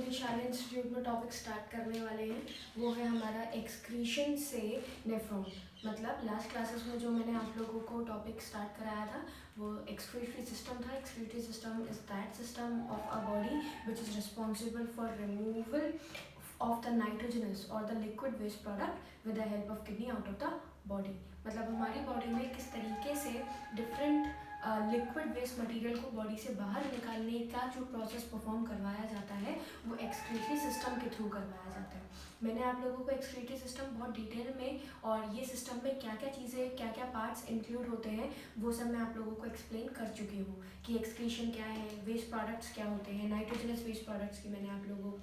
विशाल institute में topic start करने वाले हैं वो है हमारा एक्सक्रीशन से नेफ्रॉन। मतलब लास्ट क्लासेस में जो मैंने आप लोगों को टॉपिक स्टार्ट कराया था वो एक्सक्रीटरी सिस्टम था। Excretory system is that system of a body which is responsible for removal of the nitrogenous और the liquid waste product with the help of kidney out of the body. मतलब हमारी body में किस तरीके से different liquid waste material को body से बाहर निकालने का जो प्रोसेस परफॉर्म करवाया जाता है वो एक्सक्रीटरी सिस्टम के थ्रू करवाया जाता है। मैंने आप लोगों को एक्सक्रीटरी सिस्टम बहुत डिटेल में और ये सिस्टम में क्या क्या चीज़ें क्या क्या पार्ट्स इंक्लूड होते हैं वो सब मैं आप लोगों को एक्सप्लेन कर चुकी हूँ कि एक्सक्रीशन क्या है, वेस्ट प्रोडक्ट्स क्या होते हैं, नाइट्रोजनस वेस्ट प्रोडक्ट्स की मैंने आप लोगों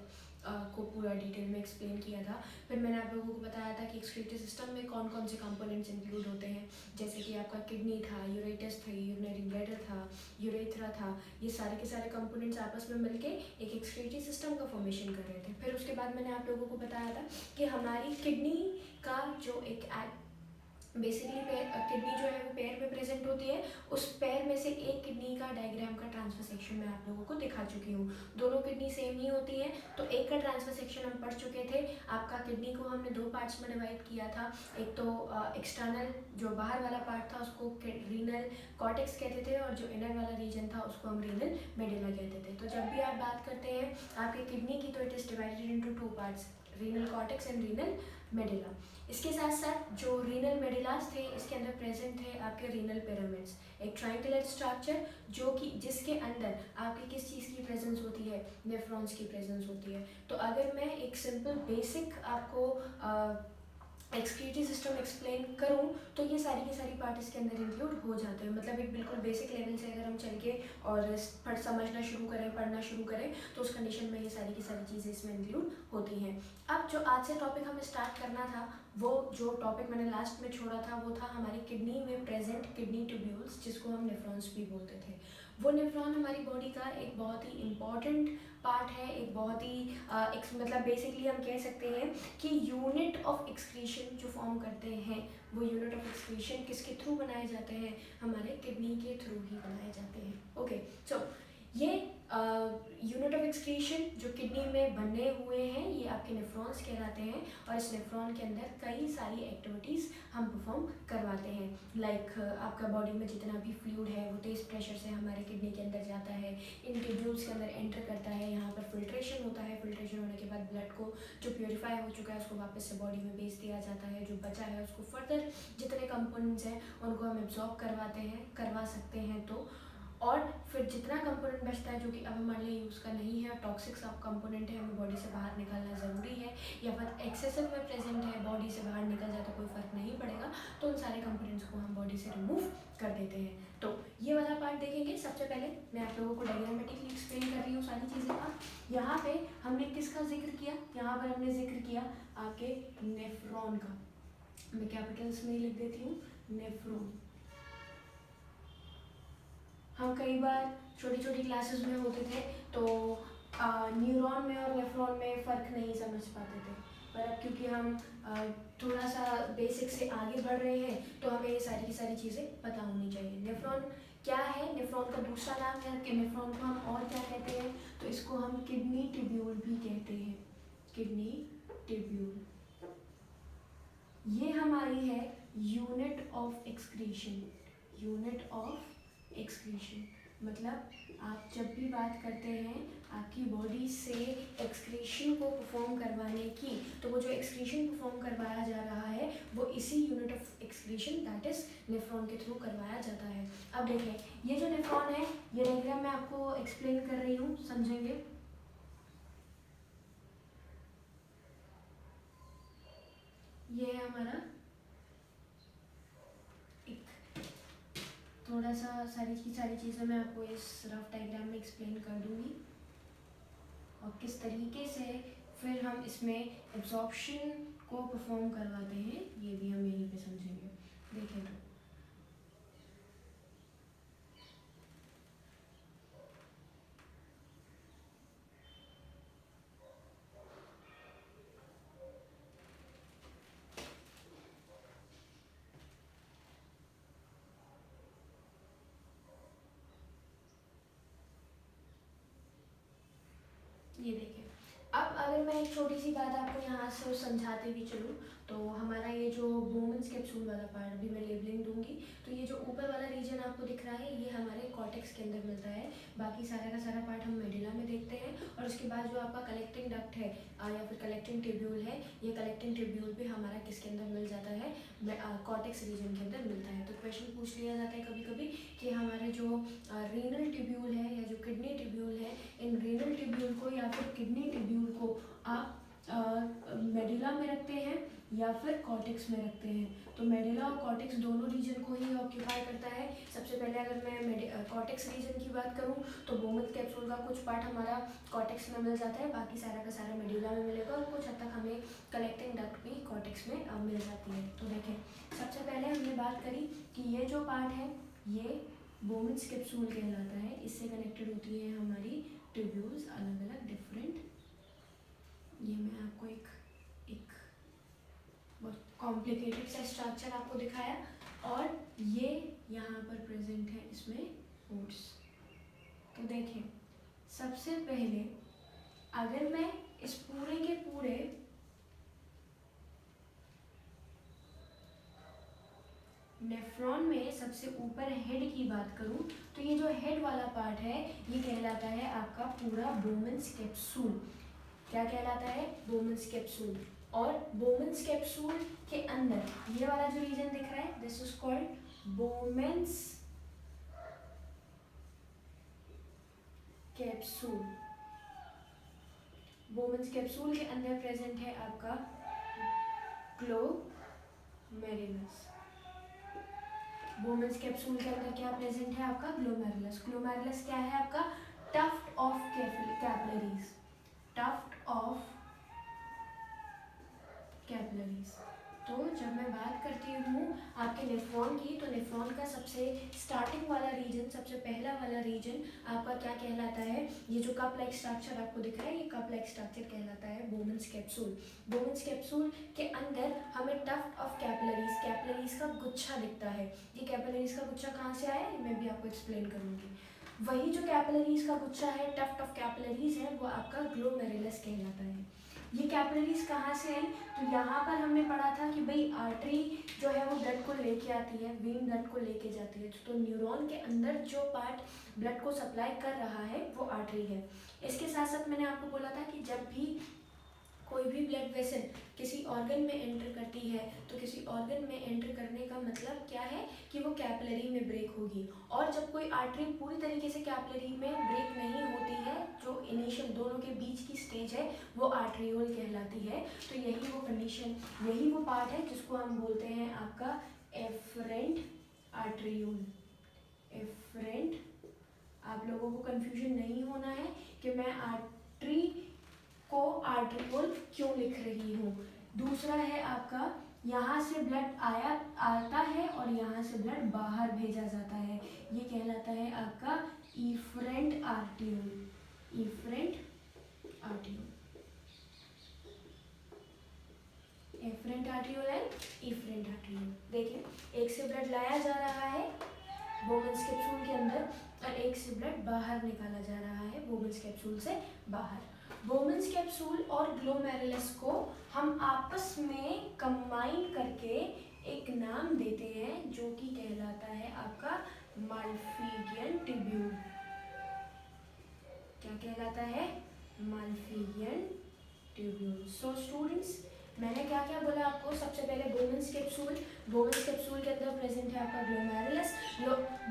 को पूरा डिटेल में एक्सप्लेन किया था। फिर मैंने आप लोगों को बताया था कि एक्सक्रीटरी सिस्टम में कौन कौन से कंपोनेंट्स इंक्लूड होते हैं, जैसे कि आपका किडनी था, यूरेटस थी, यूरिनरी ब्लैडर था, यूरेथ्रा था। ये सारे के सारे कंपोनेंट्स आपस में मिलके एक एक्सक्रीटरी सिस्टम का फॉर्मेशन कर रहे थे। फिर उसके बाद मैंने आप लोगों को बताया था कि हमारी किडनी का जो एक बेसिकली किडनी जो है वो पैर में प्रेजेंट होती है। उस पैर में से एक किडनी का डायग्राम का ट्रांसफर सेक्शन मैं आप लोगों को दिखा चुकी हूँ। दोनों किडनी सेम नहीं होती है, तो एक का ट्रांसफर सेक्शन हम पढ़ चुके थे। आपका किडनी को हमने दो पार्ट्स में डिवाइड किया था। एक तो एक्सटर्नल जो बाहर वाला पार्ट था उसको रीनल कॉर्टेक्स कहते थे और जो इनर वाला रीजन था उसको हम रीनल मेडुला कहते थे। तो जब भी आप बात करते हैं आपके किडनी की तो it is divided into two parts, renal cortex and renal medulla. इसके साथ साथ जो रीनल मेडुलास थे इसके अंदर प्रेजेंट थे आपके रीनल पिरामिड्स, एक ट्रायंगुलर स्ट्रक्चर जो कि जिसके अंदर आपकी किस चीज़ की प्रेजेंस होती है, नेफ्रॉन्स की प्रेजेंस होती है। तो अगर मैं एक सिंपल बेसिक आपको एक्सक्रीटरी सिस्टम एक्सप्लेन करूँ तो ये सारी की सारी पार्ट इसके अंदर इंक्लूड हो जाते हैं। मतलब एक बिल्कुल बेसिक लेवल से अगर हम चल के और समझना शुरू करें, पढ़ना शुरू करें तो उस कंडीशन में ये सारी की सारी चीज़ें इसमें इंक्लूड होती हैं। अब जो आज से टॉपिक हमें स्टार्ट करना था वो जो टॉपिक मैंने लास्ट में छोड़ा था वो था हमारी किडनी में प्रेजेंट किडनी ट्यूब्यूल्स, जिसको हम नेफ्रॉन्स भी बोलते थे। वो नेफ्रॉन हमारी बॉडी का एक बहुत ही इम्पॉर्टेंट पार्ट है, एक बहुत ही मतलब बेसिकली हम कह सकते हैं कि यूनिट ऑफ एक्सक्रीशन जो फॉर्म करते हैं वो यूनिट ऑफ एक्सक्रीशन किसके थ्रू बनाए जाते हैं, हमारे किडनी के थ्रू ही बनाए जाते हैं। ओके, सो ये यूनिट ऑफ एक्सक्रीशन जो किडनी में बने हुए हैं ये आपके नेफ्रॉन्स कहलाते हैं और इस नेफ्रॉन के अंदर कई सारी एक्टिविटीज़ हम परफॉर्म करवाते हैं। लाइक आपका बॉडी में जितना भी फ्लूइड है वो तेज़ प्रेशर से हमारे किडनी के अंदर जाता है, इन ट्यूब्यूल्स के अंदर एंटर करता है, यहाँ पर फिल्ट्रेशन होता है, फिल्ट्रेशन होने के बाद ब्लड को जो प्योरीफाई हो चुका है उसको वापस से बॉडी में भेज दिया जाता है, जो बचा है उसको फर्दर जितने कंपोनेंट्स हैं उनको हम एब्जॉर्ब करवा सकते हैं। तो और फिर जितना कंपोनेंट बचता है जो कि अब हमारे लिए यूज़ का नहीं है, टॉक्सिक सब कंपोनेंट है, हमें बॉडी से बाहर निकालना ज़रूरी है या फिर एक्सेसिव में प्रेजेंट है, बॉडी से बाहर निकल जाए तो कोई फ़र्क नहीं पड़ेगा, तो उन सारे कंपोनेंट्स को हम बॉडी से रिमूव कर देते हैं। तो ये वाला पार्ट देखेंगे। सबसे पहले मैं आप लोगों को डायग्रामेटिकली एक्सप्लेन कर रही हूँ सारी चीज़ें का। यहाँ पे हमने किसका जिक्र किया, यहाँ पर हमने जिक्र किया आपके नेफ्रॉन का। मैं कैपिटल्स में ही लिख देती हूँ, नेफ्रॉन। हम कई बार छोटी छोटी क्लासेस में होते थे तो न्यूरॉन में और नेफ्रॉन में फ़र्क नहीं समझ पाते थे, पर अब क्योंकि हम थोड़ा सा बेसिक से आगे बढ़ रहे हैं तो हमें ये सारी की सारी चीज़ें पता होनी चाहिए। नेफ्रॉन क्या है, नेफ्रॉन का दूसरा नाम है कि नेफ्रॉन को हम और क्या कहते हैं, तो इसको हम किडनी ट्यूब्यूल भी कहते हैं, किडनी ट्यूब्यूल। ये हमारी है unit of excretion, unit of excretion. मतलब आप जब भी बात करते हैं आपकी बॉडी से एक्सक्रीशन को परफॉर्म करवाने की, तो वो जो एक्सक्रीशन परफॉर्म करवाया जा रहा है वो इसी unit of excretion that is nephron के थ्रू करवाया जाता है। अब देखें ये जो नेफ्रॉन है ये डायग्राम मैं आपको एक्सप्लेन कर रही हूँ, समझेंगे। ये है हमारा थोड़ा सा सारी की सारी चीज़ें मैं आपको इस रफ डायग्राम में एक्सप्लेन कर दूँगी और किस तरीके से फिर हम इसमें एब्जॉर्प्शन को परफॉर्म करवाते हैं ये भी हम यहीं पे समझेंगे। देखें तो ये देखिए एक छोटी सी बात आपको यहाँ से समझाते भी चलूँ तो हमारा ये जो बोमेंस कैप्सूल वाला पार्ट, अभी मैं लेबलिंग दूंगी, तो ये जो ऊपर वाला रीजन आपको दिख रहा है ये हमारे कॉर्टेक्स के अंदर मिलता है। बाकी सारा का सारा पार्ट हम मेडुला में देखते हैं। और उसके बाद जो आपका कलेक्टिंग डक्ट है या फिर कलेक्टिंग ट्यूब्यूल है, ये कलेक्टिंग ट्यूब्यूल भी हमारा किसके अंदर मिल जाता है, कॉर्टेक्स रीजन के अंदर मिलता है। तो क्वेश्चन पूछ लिया जाता है कभी कभी कि हमारे जो रीनल ट्यूब्यूल है या जो किडनी ट्यूब्यूल है, इन रीनल ट्यूब्यूल को या फिर किडनी ट्यूब्यूल को आप मेडुला में रखते हैं या फिर कॉर्टेक्स में रखते हैं। तो मेडुला और कॉर्टेक्स दोनों रीजन को ही ऑक्यूपाई करता है। सबसे पहले अगर मैं कॉर्टेक्स रीजन की बात करूं तो बोमेंस कैप्सूल का कुछ पार्ट हमारा कॉर्टेक्स में मिल जाता है, बाकी सारा का सारा मेडुला में मिलेगा और कुछ हद तक हमें कलेक्टिंग डक्ट भी कॉर्टेक्स में मिल जाती है। तो देखें, सबसे पहले हमने बात करी कि ये जो पार्ट है ये बोमेंस कैप्सूल कहलाता है। इससे कनेक्टेड होती है हमारी ट्यूब्यूल्स अलग अलग डिफरेंट। ये मैं आपको एक बहुत कॉम्प्लिकेटेड सा स्ट्रक्चर आपको दिखाया और ये यहाँ पर प्रेजेंट है इसमें पोर्स। तो देखिए, सबसे पहले अगर मैं इस पूरे के पूरे नेफ्रॉन में सबसे ऊपर हेड की बात करूं तो ये जो हेड वाला पार्ट है ये कहलाता है आपका पूरा बोमेंस कैप्सूल। क्या कहलाता है? बोमेंस कैप्सूल। और बोमेंस कैप्सूल के अंदर ये वाला जो रीजन दिख रहा है, this is called बोमेंस capsule. बोमेंस capsule के अंदर प्रेजेंट है आपका ग्लोमेरुलस। बोमेंस कैप्सूल के अंदर क्या प्रेजेंट है आपका? ग्लोमेरुलस। ग्लोमेरुलस क्या है आपका? Tuft of capillaries. Tuft of capillaries. तो जब मैं बात करती हूँ आपके नेफ्रॉन की, तो नेफ्रॉन का सबसे स्टार्टिंग वाला रीजन, सबसे पहला वाला रीजन आपका क्या कहलाता है? ये जो कप लाइक स्ट्रक्चर आपको दिख रहा है ये कप लाइक स्ट्रक्चर कहलाता है बोमेंस कैप्सूल। बोमेंस कैप्सूल के अंदर हमें टफ्ट ऑफ कैपिलरीज, कैपिलरीज का गुच्छा दिखता है। ये कैपिलरीज का गुच्छा कहाँ से आया है मैं भी आपको एक्सप्लेन करूँगी। वही जो कैपिलरीज का गुच्छा है, टफ्ट ऑफ कैपिलरीज है, वो आपका ग्लोमेरुलस कहलाता है। ये कैपिलरीज कहाँ से आई? तो यहाँ पर हमने पढ़ा था कि भाई आर्टरी जो है वो ब्लड को लेके आती है, वेन ब्लड को लेके जाती है। तो न्यूरॉन के अंदर जो पार्ट ब्लड को सप्लाई कर रहा है वो आर्टरी है। इसके साथ साथ मैंने आपको बोला था कि जब भी कोई भी ब्लड वेसल किसी ऑर्गन में एंटर करती है तो किसी ऑर्गन में एंटर करने का मतलब क्या है कि वो कैपिलरी में ब्रेक होगी। और जब कोई आर्टरी पूरी तरीके से कैपिलरी में ब्रेक नहीं होती है, जो इनिशियल दोनों के बीच की स्टेज है वो आर्टरियोल कहलाती है। तो यही वो कंडीशन, यही वो पार्ट है जिसको हम बोलते हैं आपका एफरेंट आर्टरियोल। एफरेंट, आप लोगों को कंफ्यूजन नहीं होना है कि मैं आर्टरी को आर्टरियोल क्यों लिख रही हूँ। दूसरा है आपका, यहाँ से ब्लड आता है और यहाँ से ब्लड बाहर भेजा जाता है, ये कहलाता है आपका efferent arteriole. Efferent arteriole, afferent arteriole and efferent arteriole. देखिए, एक से ब्लड लाया जा रहा है बोमेंस कैप्सूल के अंदर और एक से ब्लड बाहर निकाला जा रहा है बोमेंस कैप्सूल से बाहर। बोमेंस कैप्सूल और ग्लोमेरुलस को हम आपस में कंबाइन करके एक नाम देते हैं जो कि कहलाता है आपका माल्पीजियन ट्यूब्यूल। क्या कहलाता है? माल्पीजियन ट्यूब्यूल। सो स्टूडेंट्स, मैंने क्या क्या बोला आपको? सबसे पहले बोमेंस कैप्सूल, बोमेंस कैप्सूल के अंदर प्रेजेंट है आपका ग्लोमेरुलस।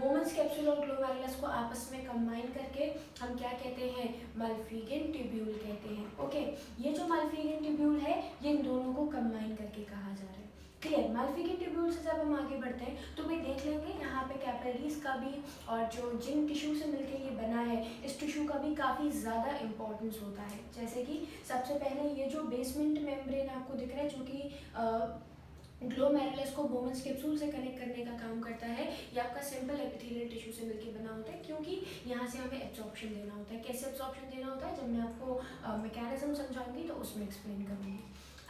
बोमेंस कैप्सूल और ग्लोमेरुलस को आपस में कंबाइन करके हम क्या कहते हैं? माल्पीजियन ट्यूब्यूल कहते हैं। ओके, ये जो माल्पीजियन ट्यूब्यूल है ये इन दोनों को कंबाइन करके कहा जा रहा है। क्लियर? माल्पीजियन ट्यूब्यूल से जब हम आगे बढ़ते हैं तो भाई देख लेंगे यहाँ पे कैपिलरीज का भी और जो जिन टिश्यू से मिलके ये बना है इस टिश्यू का भी काफ़ी ज़्यादा इंपॉर्टेंस होता है। जैसे कि सबसे पहले ये जो बेसमेंट मेम्ब्रेन आपको दिख रहा है जो कि ग्लोमेरुलस को बोमेंस कैप्सूल से कनेक्ट करने का काम करता है, ये आपका सिंपल एपिथेलियल टिश्यू से मिलकर बना होता है, क्योंकि यहाँ से हमें एब्जॉर्प्शन देना होता है। कैसे एब्जॉर्प्शन देना होता है जब मैं आपको मैकेनिज्म समझाऊंगी तो उसमें एक्सप्लेन करूँगी।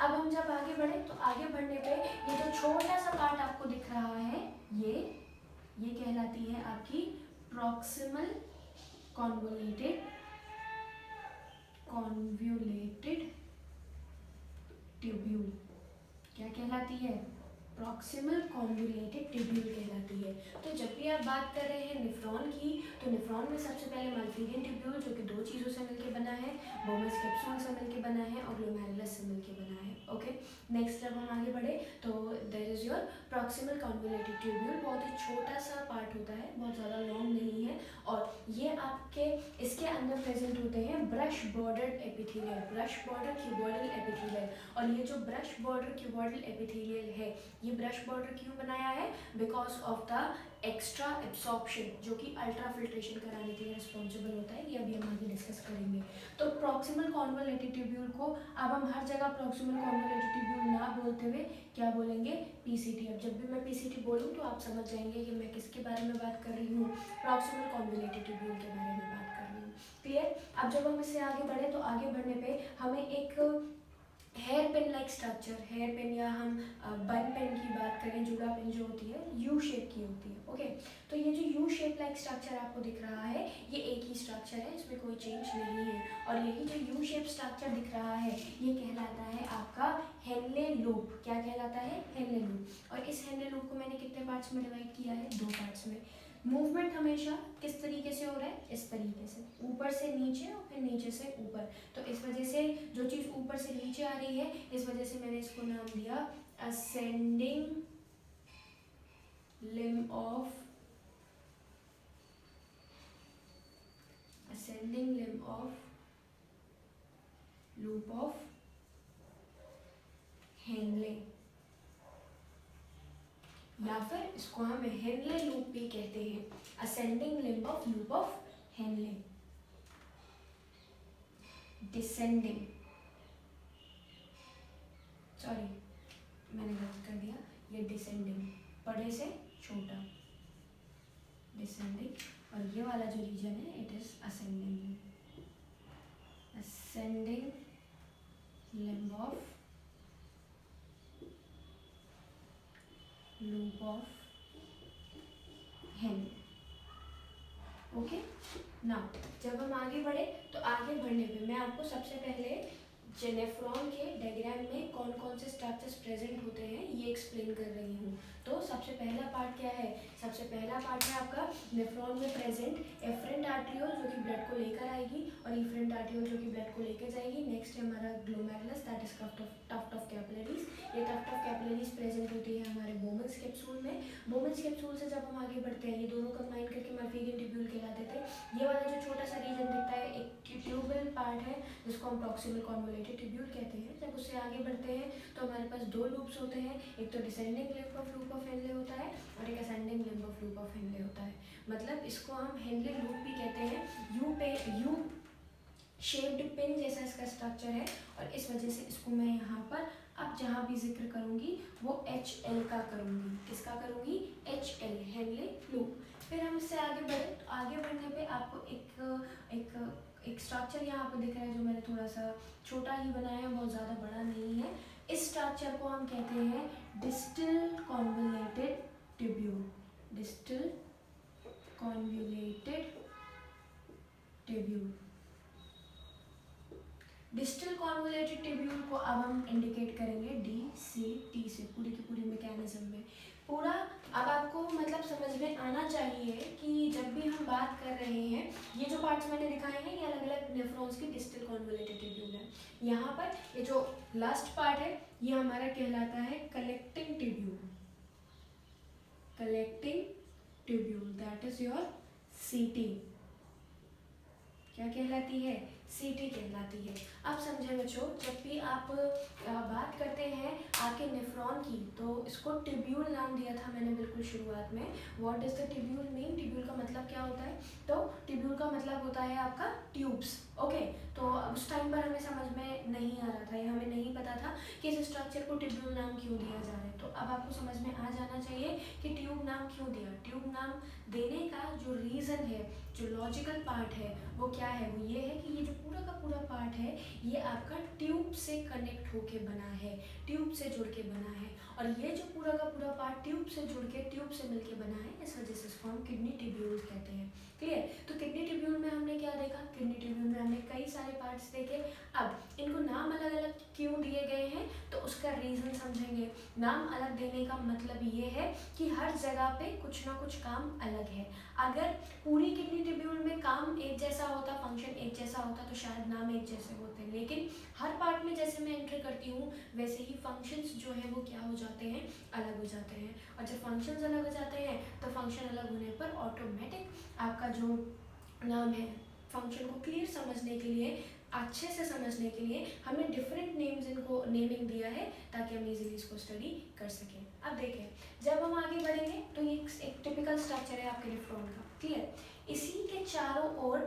अब हम जब आगे बढ़े तो आगे बढ़ने पे ये जो छोटा सा पार्ट आपको दिख रहा है ये कहलाती है आपकी प्रॉक्सिमल कॉन्वोल्यूटेड ट्यूब्यूल क्या कहलाती है? प्रॉक्सिमल कॉन्वोल्यूटेड ट्यूब्यूल कहलाती है। तो जब भी आप बात कर रहे हैं नेफ्रॉन की, तो नेफ्रॉन में सबसे पहले माल्पीडियन ट्यूब्यूल जो कि दो चीज़ों से मिलकर बना है, बोमस कैप्सूल से मिलकर बना है और ग्लोमेरुलस से मिलकर बना है। ओके, नेक्स्ट जब हम आगे बढ़े तो there is your proximal convoluted tubule. बहुत ही छोटा सा पार्ट होता है, बहुत ज़्यादा लॉन्ग नहीं है, और ये आपके इसके अंदर प्रेजेंट होते हैं brush bordered epithelial, brush border cuboidal epithelial. और ये जो ब्रश बॉर्डर क्यूबॉइडल एपिथेलियल है, ये ब्रश बॉर्डर क्यों बनाया है? Because of the extra absorption, जो कि अल्ट्रा फिल्ट्रेशन कराने के लिए रिस्पॉन्सिबल होता है। ये अभी हम आगे डिस्कस करेंगे। तो प्रॉक्सिमल कॉन्वोल्यूटेड ट्यूब्यूल को अब हम हर जगह प्रॉक्सिमल कॉन्वोल्यूटेड ट्यूब्यूल ना बोलते हुए क्या बोलेंगे? पीसीटी। अब जब भी मैं पीसीटी बोलूँ तो आप समझ जाएंगे कि मैं किसके बारे में बात कर रही हूँ, प्रॉक्सिमल कॉन्वोल्यूटेड ट्यूब्यूल के बारे में बात कर रही हूँ। क्लियर? अब जब हम इससे आगे बढ़े तो आगे बढ़ने पे हमें एक hairpin like structure, hairpin या हम बन पेन की बात करें, जूड़ा पेन जो होती है यू शेप की होती है। ओके, तो ये जो यू शेप लाइक स्ट्रक्चर आपको दिख रहा है, ये एक ही स्ट्रक्चर है, इसमें कोई चेंज नहीं है। और यही जो यू शेप स्ट्रक्चर दिख रहा है, ये कहलाता है आपका हेनले लूप। क्या कहलाता है? Henle loop. और इस हेनले लूप को मैंने कितने पार्ट्स में डिवाइड किया है? 2 पार्ट्स में। मूवमेंट हमेशा किस तरीके से हो रहा है? इस तरीके से, ऊपर से नीचे और फिर नीचे से ऊपर। तो इस वजह से जो चीज़ ऊपर से नीचे आ रही है, इस वजह से मैंने इसको नाम दिया ascending limb of loop of Henle, या फिर इसको हम हेनले लूप भी कहते हैं। Ascending limb of loop of Henle. Descending, sorry मैंने गलत कर दिया, ये डिसेंडिंग, बड़े से छोटा, डिसेंडिंग। और ये वाला जो रीजन है it is ascending, ascending limb of loop of Henle. Okay, now जब हम आगे बढ़े तो आगे बढ़ने पे मैं आपको सबसे पहले नेफ्रॉन के डायग्राम में कौन कौन से स्ट्रक्चर्स प्रेजेंट होते हैं ये एक्सप्लेन कर रही हूँ। तो सबसे पहला पार्ट क्या है? सबसे पहला पार्ट है आपका नेफ्रॉन में प्रेजेंट एफरेंट आर्ट्रियोल जो कि ब्लड को लेकर आएगी और इफरेंट आर्ट्रियोल जो कि ब्लड को लेकर जाएगी। नेक्स्ट है हमारा glomerulus, that is tuft of capillaries. ये टफ्ट ऑफ कैपिलरीज प्रेजेंट होती है हमारे बोमन्स कैप्सूल में। बोमन्स कैप्सूल से जब हम आगे बढ़ते हैं, ये दोनों कंबाइन करके माल्पीडियन ट्यूब्यूल कहलाते थे। ये वाला जो छोटा सा रीजन दिखता है एक ट्यूबल पार्ट है जिसको हम प्रॉक्सिमल कॉन्वोल्यूटेड ट्यूब्यूल कहते हैं। जब उससे आगे बढ़ते हैं तो हमारे पास 2 लूप्स होते हैं, एक तो descending limb of loop of Henle होता है और एक ascending limb of loop of Henle होता है। मतलब इसको हम हेनले लूप भी कहते हैं। यू शेप्ड पिन जैसा इसका स्ट्रक्चर है और इस वजह से इसको मैं यहाँ पर अब जहाँ भी जिक्र करूँगी वो HL का करूँगी। किसका करूँगी? HL, Henle loop. फिर हम इससे आगे बढ़े तो आगे बढ़ने पे आपको एक स्ट्रक्चर यहाँ पे दिख रहा है जो मैंने थोड़ा सा छोटा ही बनाया है, बहुत ज़्यादा बड़ा नहीं है। इस स्ट्रक्चर को हम कहते हैं distal convoluted tubule. Distal convoluted tubule. Distal convoluted tubule को अब हम इंडिकेट करेंगे DCT से, पूरी की पूरी मैकेनिज्म में। पूरा अब आपको मतलब समझ में आना चाहिए कि जब भी हम बात कर रहे हैं, ये जो पार्ट्स मैंने दिखाए हैं ये अलग अलग नेफ्रॉन्स की डिस्टल कॉन्वोल्यूटेड ट्यूब्यूल है। यहाँ पर ये जो लास्ट पार्ट है ये हमारा कहलाता है collecting tubule. Collecting tubule, that is your CT। क्या कहलाती है? CT कहलाती है। अब समझे बच्चों, जब भी आप बात करते हैं आपके नेफ्रॉन की तो इसको ट्यूब्यूल नाम दिया था मैंने बिल्कुल शुरुआत में। What does the tubule mean? Tubule का मतलब क्या होता है? तो ट्यूब्यूल का मतलब होता है आपका ट्यूब्स। ओके, तो उस टाइम पर हमें समझ में नहीं आ रहा था या हमें नहीं पता था कि इस स्ट्रक्चर को ट्यूब्यूल नाम क्यों दिया जा रहा है। तो अब आपको समझ में आ जाना चाहिए कि ट्यूब नाम क्यों दिया। ट्यूब नाम देने का जो रीज़न है, जो लॉजिकल पार्ट है वो क्या है? वो ये है कि ये जो पूरा का पूरा पार्ट है ये आपका ट्यूब से कनेक्ट होके बना है, ट्यूब से जुड़ के बना है। और ये जो पूरा का पूरा पार्ट ट्यूब से जुड़ के ट्यूब से मिलके बना है, इस वजह से इसको हम किडनी ट्यूब्यूल कहते हैं। क्लियर? तो किडनी ट्यूब्यूल में हमने क्या देखा? किडनी ट्यूब्यूल में हमने कई सारे पार्ट्स देखे। अब इनको नाम अलग अलग क्यों दिए गए हैं तो उसका रीज़न समझेंगे। नाम अलग देने का मतलब ये है कि हर जगह पे कुछ ना कुछ काम अलग है। अगर पूरी किडनी ट्रिब्यून में काम एक जैसा होता, फंक्शन एक जैसा होता तो शायद नाम एक जैसे होते, लेकिन हर पार्ट में जैसे मैं एंटर करती हूँ वैसे ही फंक्शंस जो है वो क्या हो जाते हैं, अलग हो जाते हैं। और जब फंक्शंस अलग हो जाते हैं तो फंक्शन अलग होने पर ऑटोमेटिक आपका जो नाम है, फंक्शन को क्लियर समझने के लिए, अच्छे से समझने के लिए हमने डिफरेंट नेम्स इनको नेमिंग दिया है ताकि हम इजीली इसको स्टडी कर सकें। अब देखें, जब हम आगे बढ़ेंगे तो ये एक टिपिकल स्ट्रक्चर है आपके नेफ्रॉन का, क्लियर। इसी के चारों ओर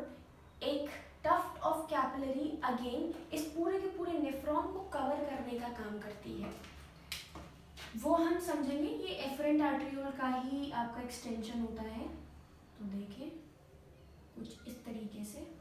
एक टफ्ट ऑफ कैपिलरी अगेन इस पूरे के पूरे नेफ्रॉन को कवर करने का काम करती है। वो हम समझेंगे, ये एफरेंट आर्टरियोल का ही आपका एक्सटेंशन होता है। तो देखिए कुछ इस तरीके से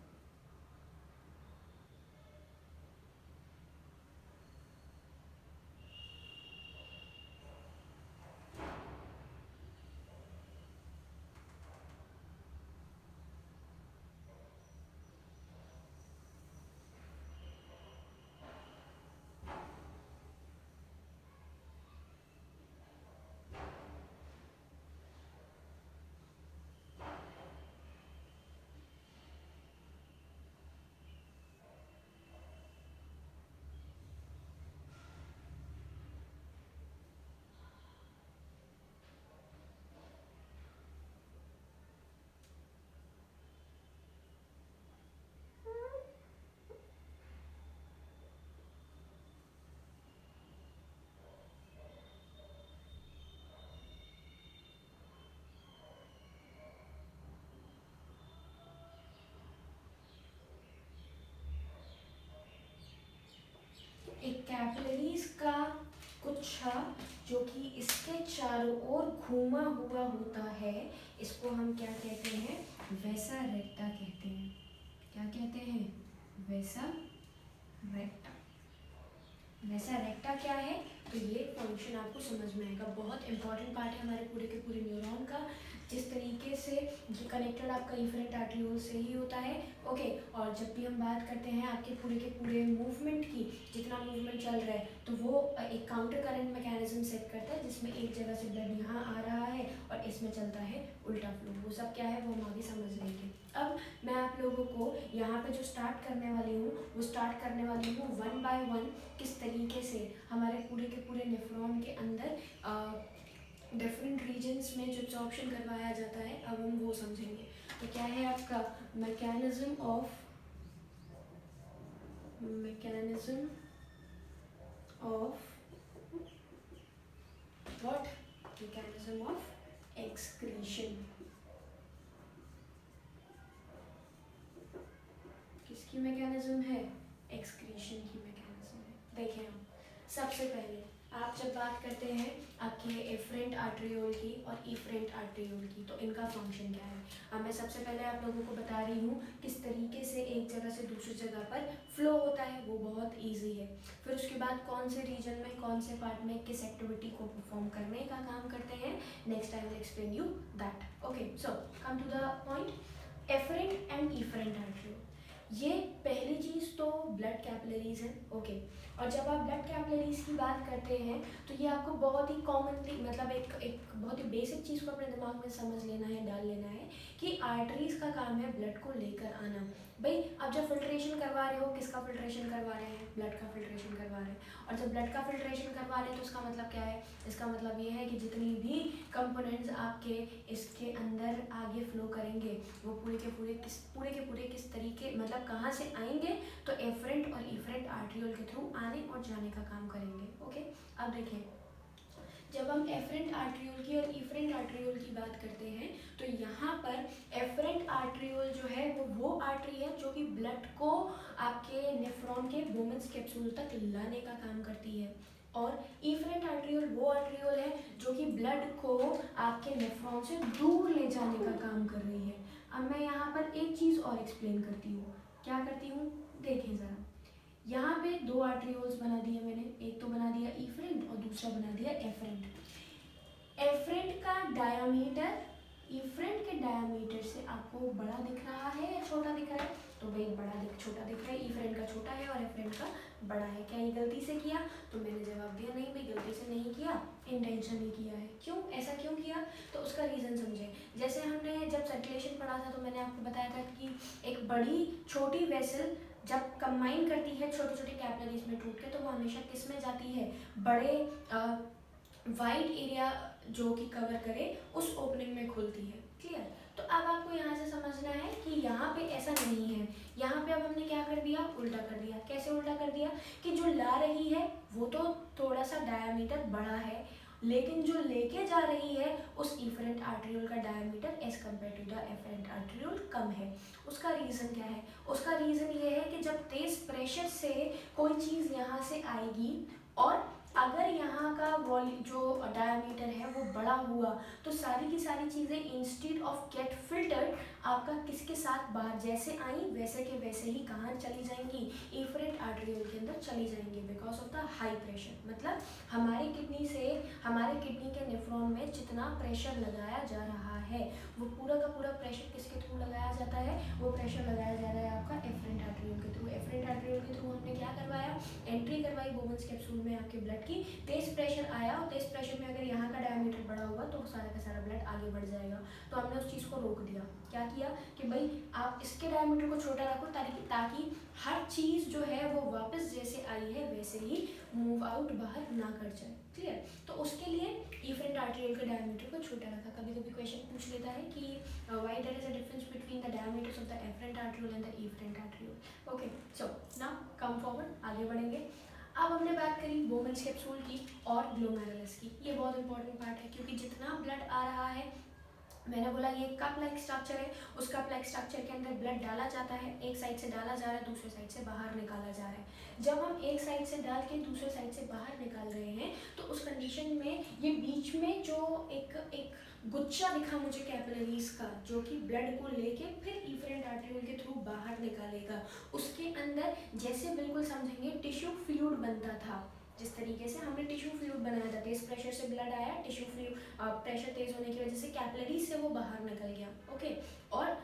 एक कैपिलरीज का गुच्छा जो कि इसके चारों ओर घूमा हुआ होता है, इसको हम क्या कहते हैं, वैसा रेक्टा कहते हैं। क्या कहते हैं, वैसा रेक्टा। वैसा रेक्टा क्या है, तो ये फंक्शन आपको समझ में आएगा। बहुत इंपॉर्टेंट पार्ट है हमारे पूरे के पूरे न्यूरॉन का, जिस तरीके से ये कनेक्टेड आपका इफरेंट आर्टरियोल से ही होता है। ओके, और जब भी हम बात करते हैं आपके पूरे के पूरे मूवमेंट की, जितना मूवमेंट चल रहा है तो वो एक काउंटर करंट मैकेनिज्म सेट करता है जिसमें एक जगह से ब्लड यहाँ आ रहा है और इसमें चलता है उल्टा फ्लो। वो सब क्या है वो हम आगे समझ लेंगे। अब मैं आप लोगों को यहाँ पे जो स्टार्ट करने वाली हूँ वो स्टार्ट करने वाली हूँ वन बाय वन, किस तरीके से हमारे पूरे के पूरे नेफ्रॉन के अंदर डिफरेंट रीजन्स में जो एब्जॉर्प्शन करवाया जाता है, अब हम वो समझेंगे। तो क्या है आपका mechanism of what, mechanism of excretion. किसकी मैकेनिज्म है, एक्सक्रीशन की मैकेनिज्म है। देखें हम सबसे पहले आप जब बात करते हैं आपके एफरेंट आर्टरियोल की और इफरेंट आर्टरियोल की, तो इनका फंक्शन क्या है। अब मैं सबसे पहले आप लोगों को बता रही हूँ किस तरीके से एक जगह से दूसरी जगह पर फ्लो होता है, वो बहुत इजी है। फिर उसके बाद कौन से रीजन में, कौन से पार्ट में किस एक्टिविटी को परफॉर्म करने का काम करते हैं, next I will explain you that. Okay, so come to the point. Afferent and efferent arteriole, ये पहली चीज़ तो ब्लड कैपिलरीज है। ओके, और जब आप ब्लड कैपिलरीज की बात करते हैं तो ये आपको बहुत ही कॉमनली, मतलब एक बहुत ही बेसिक चीज़ को अपने दिमाग में समझ लेना है, डाल लेना है कि आर्टरीज का काम है ब्लड को लेकर आना। भाई आप जब फिल्ट्रेशन करवा रहे हो, किसका फिल्ट्रेशन करवा रहे हैं, ब्लड का फिल्ट्रेशन करवा रहे हैं। और जब ब्लड का फिल्ट्रेशन करवा रहे हैं तो इसका मतलब क्या है, इसका मतलब ये है कि जितनी भी कंपोनेंट्स आपके इसके अंदर आगे फ्लो करेंगे वो पूरे के पूरे किस तरीके, मतलब कहाँ से आएंगे, तो एफरेंट और इफरेंट आर्टरियोल के थ्रू आने और जाने का काम करेंगे। ओके, अब देखिए जब हम एफरेंट आर्टरियोल की और इफरेंट आर्टरियोल की बात करते हैं तो यहाँ पर एफरेंट आर्टरियोल जो है वो आर्टरी है जो कि ब्लड को आपके नेफ्रॉन के बोमेन्स कैप्सूल तक लाने का काम करती है, और इफरेंट आर्टरियोल वो आर्टरियोल है जो कि ब्लड को आपके नेफ्रॉन से दूर ले जाने का काम कर रही है। अब मैं यहाँ पर एक चीज़ और एक्सप्लेन करती हूँ, क्या करती हूँ, देखें ज़रा। यहाँ पे दो आर्टरियोल्स बना दिए मैंने, एक तो बना दिया इफरेंट और दूसरा बना दिया एफरेंट। एफरेंट का डायमीटर इफरेंट के डायमीटर से आपको बड़ा दिख रहा है या छोटा दिख रहा है? तो भाई छोटा दिख रहा है, इफरेंट का छोटा है और एफरेंट का बड़ा है। क्या ये गलती से किया? तो मैंने जवाब दिया नहीं भाई, गलती से नहीं किया, इंटेंशनली किया है। क्यों, ऐसा क्यों किया? तो उसका रीज़न समझे। जैसे हमने जब सर्कुलेशन पढ़ा था तो मैंने आपको बताया था कि एक बड़ी छोटी वेसल जब कंबाइन करती है छोटे छोटे कैपिलरीज में टूट के, तो वो हमेशा किस में जाती है? बड़े वाइड एरिया जो कि कवर करे उस ओपनिंग में खुलती है। क्लियर? तो अब आपको यहाँ से समझना है कि यहाँ पे ऐसा नहीं है। यहाँ पे अब हमने क्या कर दिया? उल्टा कर दिया। कैसे उल्टा कर दिया? कि जो ला रही है वो तो थोड़ा सा डायमीटर बड़ा है, लेकिन जो लेके जा रही है उस इफरेंट आर्टरियोल का diameter as compare to the afferent arteriole कम है। उसका रीज़न क्या है? उसका रीज़न ये है कि जब तेज प्रेशर से कोई चीज़ यहाँ से आएगी और अगर यहाँ का वॉल्यूम जो डायमीटर है वो बड़ा हुआ, तो सारी की सारी चीज़ें इंस्टेड ऑफ गेट फिल्टर्ड आपका किसके साथ बाहर जैसे आई वैसे के वैसे ही कहाँ चली जाएंगी? इफरेंट आर्टरियोल के अंदर चली जाएंगी because of the high pressure. मतलब हमारी किडनी के नेफ्रॉन में जितना प्रेशर लगाया जा रहा है वो पूरा का पूरा प्रेशर किसके थ्रू लगाया जाता है? वो प्रेशर लगाया जा रहा है आपका एफरेंट आर्टरियोल के थ्रू। एफरेंट आर्टरियोल के थ्रू हमने क्या करवाया? एंट्री करवाई बोवेंस कैप्सूल में आपके ब्लड की। तेज प्रेशर आया और तेज प्रेशर में अगर यहाँ का डायमीटर बड़ा हुआ तो सारा का सारा ब्लड आगे बढ़ जाएगा। तो हमने उस चीज़ को रोक दिया। क्या किया? कि भाई आप इसके डायमीटर को छोटा रखो ताकि हर चीज़ जो है वो वापस जैसे आई है वैसे ही मूव आउट बाहर ना कर जाए। क्लियर? तो उसके लिए इफरेंट आर्टरियोल के डायमीटर को छोटा रखा। कभी कभी क्वेश्चन पूछ लेता है कि why there is a difference between the diameters of the afferent arteriole and the efferent arteriole. Okay, so now come forward, आगे बढ़ेंगे। अब हमने बात करी बोवेंस कैप्सूल की और ग्लोमेरुलस की। ये बहुत इंपॉर्टेंट पार्ट है क्योंकि जितना ब्लड आ रहा है, मैंने बोला ये कप लाइक स्ट्रक्चर है, उस कप लाइक स्ट्रक्चर के अंदर ब्लड डाला जाता है, एक साइड से डाला जा रहा है, दूसरे साइड से बाहर निकाला जा रहा है। जब हम एक साइड से डाल के दूसरे साइड से बाहर निकाल रहे हैं तो उस कंडीशन में ये बीच में जो एक गुच्छा दिखा मुझे कैपिलरीज का, जो कि ब्लड को लेके फिर इफरेंट आर्टरियोल के थ्रू बाहर निकालेगा, उसके अंदर जैसे बिल्कुल समझेंगे टिश्यू फ्लूइड बनता था। जिस तरीके से हमने टिश्यू फ्लूइड बनाया था, तेज प्रेशर से ब्लड आया, टिश्यू फ्लूइड प्रेशर तेज होने की वजह से कैपिलरीज से वो बाहर निकल गया। ओके, और